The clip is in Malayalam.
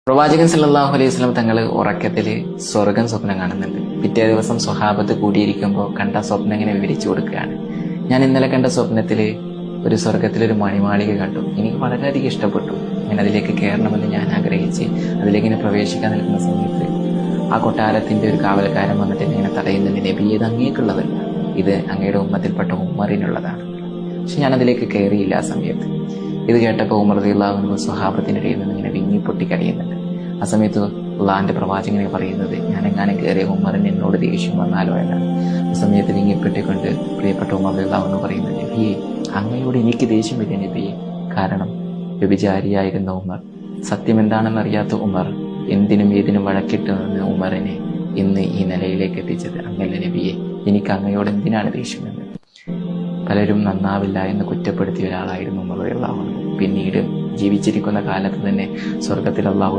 പ്രവാചകൻ സല്ലല്ലാഹു അലൈഹി വസല്ലം തങ്ങൾ ഉറക്കത്തിൽ സ്വർഗം സ്വപ്നം കാണുന്നുണ്ട്. പിറ്റേ ദിവസം സ്വഹാബത്ത് കൂടിയിരിക്കുമ്പോൾ കണ്ട സ്വപ്നം ഇങ്ങനെ വിവരിച്ചു കൊടുക്കുകയാണ്. ഞാൻ ഇന്നലെ കണ്ട സ്വപ്നത്തിൽ ഒരു സ്വർഗത്തിലൊരു മണിമാളിക കണ്ടു. എനിക്ക് വളരെയധികം ഇഷ്ടപ്പെട്ടു. ഞാൻ അതിലേക്ക് കയറണമെന്ന് ഞാൻ ആഗ്രഹിച്ച് അതിലേക്ക് ഇങ്ങനെ പ്രവേശിക്കാൻ നിൽക്കുന്ന സമയത്ത് ആ കൊട്ടാരത്തിന്റെ ഒരു കാവൽക്കാരൻ വന്നിട്ട് ഇങ്ങനെ തടയുന്നുണ്ട്. നബി, ഇത് അങ്ങേക്കുള്ളതല്ല, ഇത് അങ്ങയുടെ ഉമ്മത്തിൽപ്പെട്ട ഉമ്മറിനുള്ളതാണ്. പക്ഷെ ഞാൻ അതിലേക്ക് കയറിയില്ല ആ സമയത്ത്. ഇത് കേട്ടപ്പോൾ ഉമർ റളിയല്ലാഹു അൻഹു സ്വഹാബത്തിന്റെ ഇടയിൽ നിന്ന് ഇങ്ങനെ വിങ്ങി പൊട്ടിക്കരയുന്നുണ്ട്. ആ സമയത്ത് അള്ളാഹിന്റെ പ്രവാചകനെ പറയുന്നത്, ഞാൻ എങ്ങാനും കയറിയ ഉമറിന് എന്നോട് ദേഷ്യം വന്നാലോ എന്നാണ്. ആ സമയത്ത് വിങ്ങിപ്പെട്ടിക്കൊണ്ട് പ്രിയപ്പെട്ട ഉമർ റളിയല്ലാഹു അൻഹു പറയുന്നത്, നബിയെ, അങ്ങയോട് എനിക്ക് ദേഷ്യം വരിക നബിയെ. കാരണം വ്യഭിചാരിയായിരുന്ന ഉമർ, സത്യം എന്താണെന്നറിയാത്ത ഉമർ, എന്തിനും ഏതിനും വഴക്കിട്ട് നിന്ന് ഉമറിനെ ഇന്ന് ഈ നിലയിലേക്ക് എത്തിച്ചത് അങ്ങല്ല നബിയെ. എനിക്ക് അങ്ങയോട് എന്തിനാണ് ദേഷ്യമെന്ന്. പലരും നന്നാവില്ല എന്ന് കുറ്റപ്പെടുത്തിയ ഒരാളായിരുന്നു ഉമർ റളിയല്ലാഹു അൻഹു. പിന്നീട് ജീവിച്ചിരിക്കുന്ന കാലത്ത് തന്നെ സ്വർഗത്തിൽ അല്ലാഹു